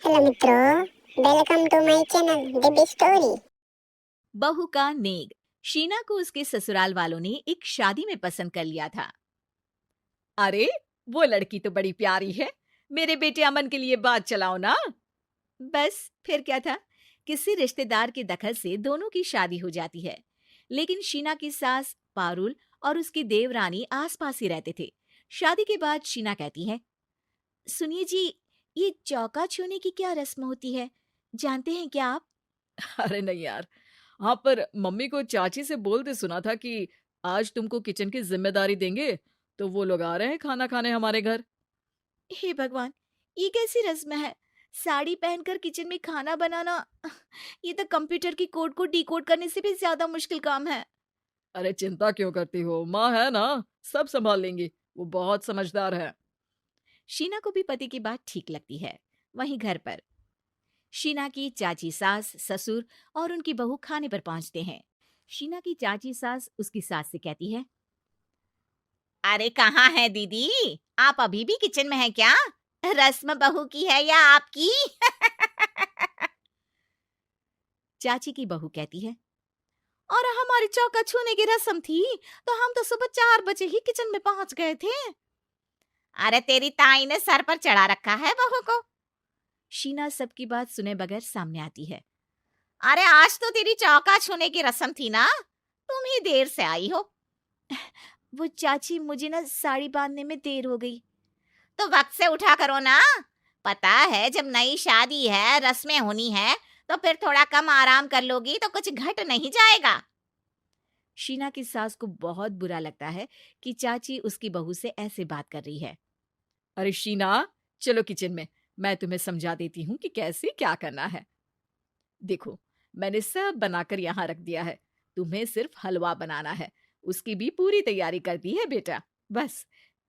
Hello मित्रों, welcome to my channel the big story. बहू का नेग। शीना को उसके ससुराल वालों ने एक शादी में पसंद कर लिया था। अरे, वो लड़की तो बड़ी प्यारी है। मेरे बेटे अमन के लिए बात चलाओ ना। बस फिर क्या था, किसी रिश्तेदार के दखल से दोनों की शादी हो जाती है। लेकिन शीना की सास पारुल और उसकी देवरानी आसपास ही रहते थे। शादी के बाद शीना कहती है, सुनिए जी, ये चौका छूने की क्या रस्म होती है, जानते हैं क्या आप? अरे नहीं यार। हाँ, पर मम्मी को चाची से बोलते सुना था कि आज तुमको किचन की जिम्मेदारी देंगे, तो वो लोग आ रहे हैं खाना खाने हमारे घर। हे भगवान, ये कैसी रस्म है? साड़ी पहनकर किचन में खाना बनाना, ये तो कंप्यूटर की कोड को डिकोड करने से भी ज्यादा मुश्किल काम है। अरे चिंता क्यों करती हो, माँ है ना, सब संभाल लेंगी। वो बहुत समझदार है। शीना को भी पति की बात ठीक लगती है। वहीं घर पर शीना की चाची सास, ससुर और उनकी बहू खाने पर पहुंचते हैं। शीना की चाची सास उसकी सास से कहती है, अरे कहाँ है दीदी, आप अभी भी किचन में हैं क्या? रस्म बहू की है या आपकी? चाची की बहू कहती है, और हमारी चौका छूने की रस्म थी, तो हम तो सुबह 4 बजे ही किचन में पहुंच गए थे। अरे तेरी ताई ने सर पर चढ़ा रखा है बहू को। शीना सबकी बात सुने बगैर सामने आती है। अरे आज तो तेरी चौका छूने की रस्म थी ना, तुम ही देर से आई हो। वो चाची, मुझे ना साड़ी बांधने में देर हो गई। तो वक्त से उठा करो ना। पता है जब नई शादी है, रस्में होनी है, तो फिर थोड़ा कम आराम कर लोगी तो कुछ घट नहीं जाएगा। शीना की सास को बहुत बुरा लगता है कि चाची उसकी बहू से ऐसे बात कर रही है। अरे शीना, चलो किचन में, मैं तुम्हें समझा देती हूँ कि कैसे क्या करना है। देखो, मैंने सब बनाकर यहाँ रख दिया है। तुम्हें सिर्फ हलवा बनाना है। उसकी भी पूरी तैयारी कर दी है बेटा। बस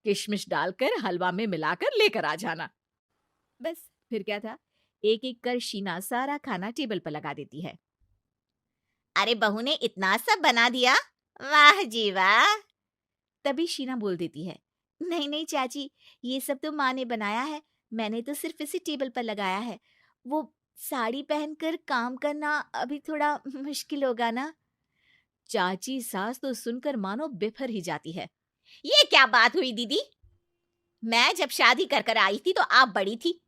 किशमिश डालकर हलवा में मिलाकर लेकर आ जाना। बस फिर क्या था, एक एक कर शीना सारा खाना टेबल पर लगा देती है। अरे बहू ने इतना सब बना दिया, वाह जी वाह। तभी शीना बोल देती है, नहीं नहीं चाची, ये सब तो माँ ने बनाया है, मैंने तो सिर्फ इसे टेबल पर लगाया है। वो साड़ी पहनकर काम करना अभी थोड़ा मुश्किल होगा ना। चाची सास तो सुनकर मानो बिफर ही जाती है। ये क्या बात हुई दीदी, मैं जब शादी कर कर आई थी तो आप बड़ी थी,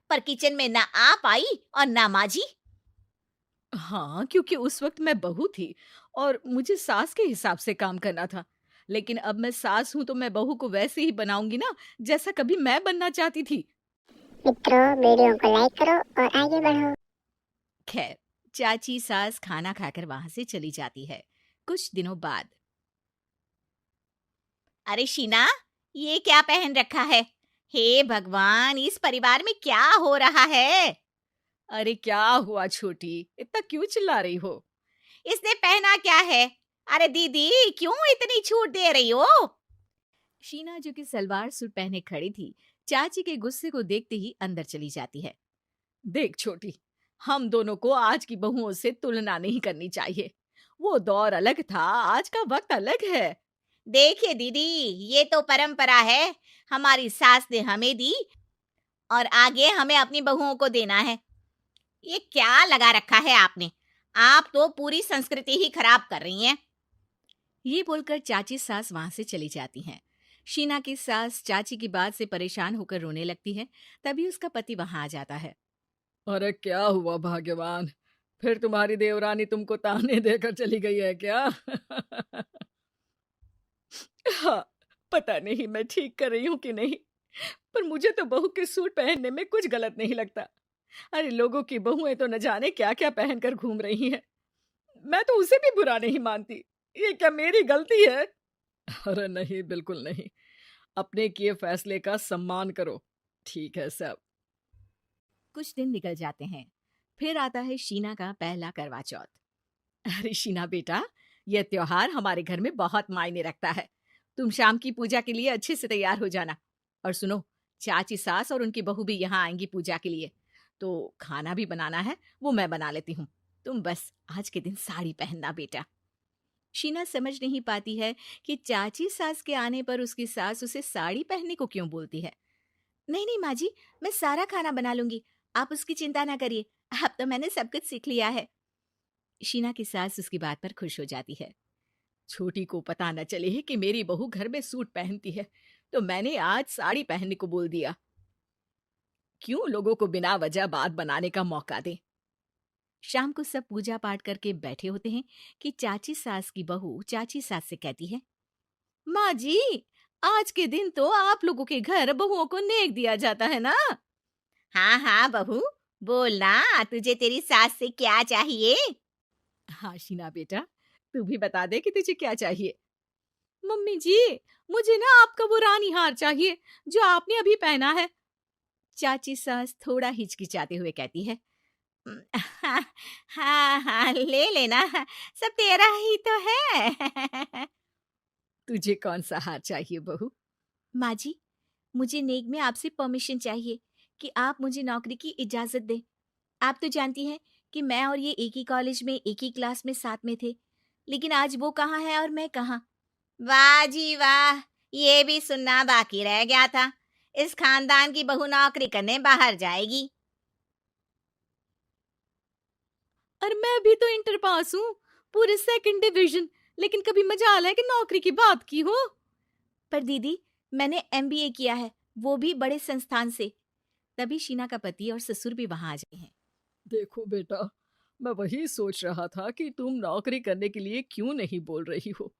पर किचन में ना आप आई और ना माँ जी। हाँ, क्योंकि उस वक्त मैं बहू थी और मुझे सास के हिसाब से काम करना था। लेकिन अब मैं सास हूं तो मैं बहू को वैसे ही बनाऊंगी ना, जैसा कभी मैं बनना चाहती थी। मित्रों, वीडियो को लाइक करो और आगे बढ़ो। खैर, चाची सास खाना खाकर वहां से चली जाती है। कुछ दिनों बाद, अरे शीना, ये क्या पहन रखा है? हे भगवान, इस परिवार में क्या हो रहा है? अरे क्या हुआ छोटी, इतना क्यों चिल्ला रही हो? इसने पहना क्या है? अरे दीदी, क्यों इतनी छूट दे रही हो? शीना जो कि सलवार सूट पहने खड़ी थी, चाची के गुस्से को देखते ही अंदर चली जाती है। देख छोटी, हम दोनों को आज की बहुओं से तुलना नहीं करनी चाहिए। वो दौर अलग था, आज का वक्त अलग है। देखिए दीदी, ये तो परंपरा है, हमारी सास ने हमें दी और आगे हमें अपनी बहुओं को देना है। ये क्या लगा रखा है आपने? आप तो पूरी संस्कृति ही खराब कर रही हैं। ये बोलकर चाची सास वहां से चली जाती हैं। शीना की सास चाची की बात से परेशान होकर रोने लगती है। तभी उसका पति वहां आ जाता है। अरे क्या हुआ भाग्यवान, फिर तुम्हारी देवरानी तुमको ताने देकर चली गई है क्या? हाँ, पता नहीं मैं ठीक कर रही हूँ कि नहीं, पर मुझे तो बहू के सूट पहनने में कुछ गलत नहीं लगता। अरे लोगों की बहुएं तो न जाने क्या क्या पहनकर घूम रही हैं। मैं तो उसे भी बुरा नहीं मानती। ये क्या मेरी गलती है? अरे नहीं, बिल्कुल नहीं। अपने किए फैसले का सम्मान करो। ठीक है सब। कुछ दिन निकल जाते हैं। फिर आता है शीना का पहला करवा चौथ। अरे शीना बेटा, यह त्योहार हमारे घर में बहुत मायने रखता है। तुम शाम की पूजा के लिए अच्छे से तैयार हो जाना। और सुनो, चाची सास और उनकी बहू भी यहाँ आएंगी पूजा के लिए, तो खाना भी बनाना है, वो मैं बना लेती हूँ। तुम बस आज के दिन साड़ी पहनना बेटा। शीना समझ नहीं पाती है कि चाची सास के आने पर उसकी सास उसे साड़ी पहनने को क्यों बोलती है। नहीं नहीं माँ जी, मैं सारा खाना बना लूंगी, आप उसकी चिंता ना करिए, अब तो मैंने सब कुछ सीख लिया है। शीना की सास उसकी बात पर खुश हो जाती है। छोटी को पता न चले कि मेरी बहू घर में सूट पहनती है, तो मैंने आज साड़ी पहनने को बोल दिया। क्यों लोगों को बिना वजह बात बनाने का मौका दें। शाम को सब पूजा पाठ करके बैठे होते हैं कि चाची सास की बहू चाची सास से कहती है, माँ जी, आज के दिन तो आप लोगों के घर बहुओं को नेक दिया जाता है ना? हाँ हाँ बहू, बोलना, तुझे तेरी सास से क्या चाहिए? हाँ शीना बेटा, तू भी बता दे कि तुझे क्या चाहिए। मम्मी जी, मुझे ना आपका वो रानी हार चाहिए जो आपने अभी पहना है। चाची सास थोड़ा हिचकिचाते हुए कहती है, हाँ हाँ हाँ, ले लेना, सब तेरा ही तो है। तुझे कौन सा हार चाहिए बहू? माँ जी, मुझे नेक में आपसे परमिशन चाहिए कि आप मुझे नौकरी की इजाजत दें। आप तो जानती हैं कि मैं और ये एक ही कॉलेज में एक ही क्लास में साथ में थे, लेकिन आज वो कहाँ है और मैं कहाँ। वाह जी वाह, ये भी सुनना बाकी रह गया था। इस खानदान की बहू नौकरी करने बाहर जाएगी। और मैं भी तो इंटर पास हूँ, पूरे सेकंड डिवीजन, लेकिन कभी मजाल है कि नौकरी की बात की हो। पर दीदी, मैंने एमबीए किया है, वो भी बड़े संस्थान से। तभी शीना का पति और ससुर भी वहां आ जाते हैं। देखो बेटा, मैं वही सोच रहा था कि तुम नौकरी करने के लिए क्यों नहीं बोल रही हो।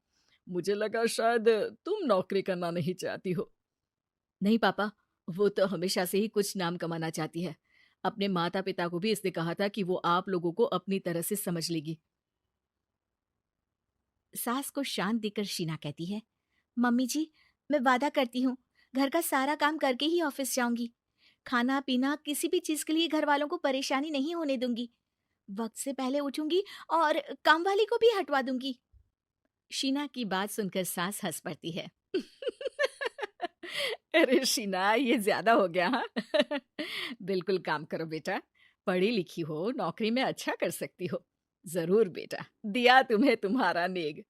मुझे लगा शायद तुम नौकरी करना नहीं चाहती हो। नहीं पापा, वो तो हमेशा से ही कुछ नाम कमाना चाहती है। अपने माता पिता को भी इसने कहा था कि वो आप लोगों को अपनी तरह से समझ लेगी। सास को शांत देकर शीना कहती है, मम्मी जी, मैं वादा करती हूँ, घर का सारा काम करके ही ऑफिस जाऊंगी। खाना पीना किसी भी चीज के लिए घर वालों को परेशानी नहीं होने दूंगी। वक्त से पहले उठूंगी और काम वाली को भी हटवा दूंगी। शीना की बात सुनकर सास हंस पड़ती है। अरे शीना, ये ज्यादा हो गया हाँ। बिल्कुल काम करो बेटा, पढ़ी लिखी हो, नौकरी में अच्छा कर सकती हो। जरूर बेटा, दिया तुम्हें तुम्हारा नेग।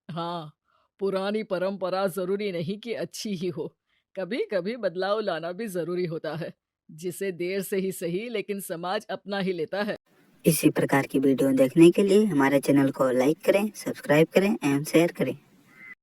हाँ, पुरानी परंपरा जरूरी नहीं कि अच्छी ही हो, कभी कभी बदलाव लाना भी जरूरी होता है, जिसे देर से ही सही लेकिन समाज अपना ही लेता है। इसी प्रकार की वीडियो देखने के लिए हमारे चैनल को लाइक करें, सब्सक्राइब करें एवं शेयर करें।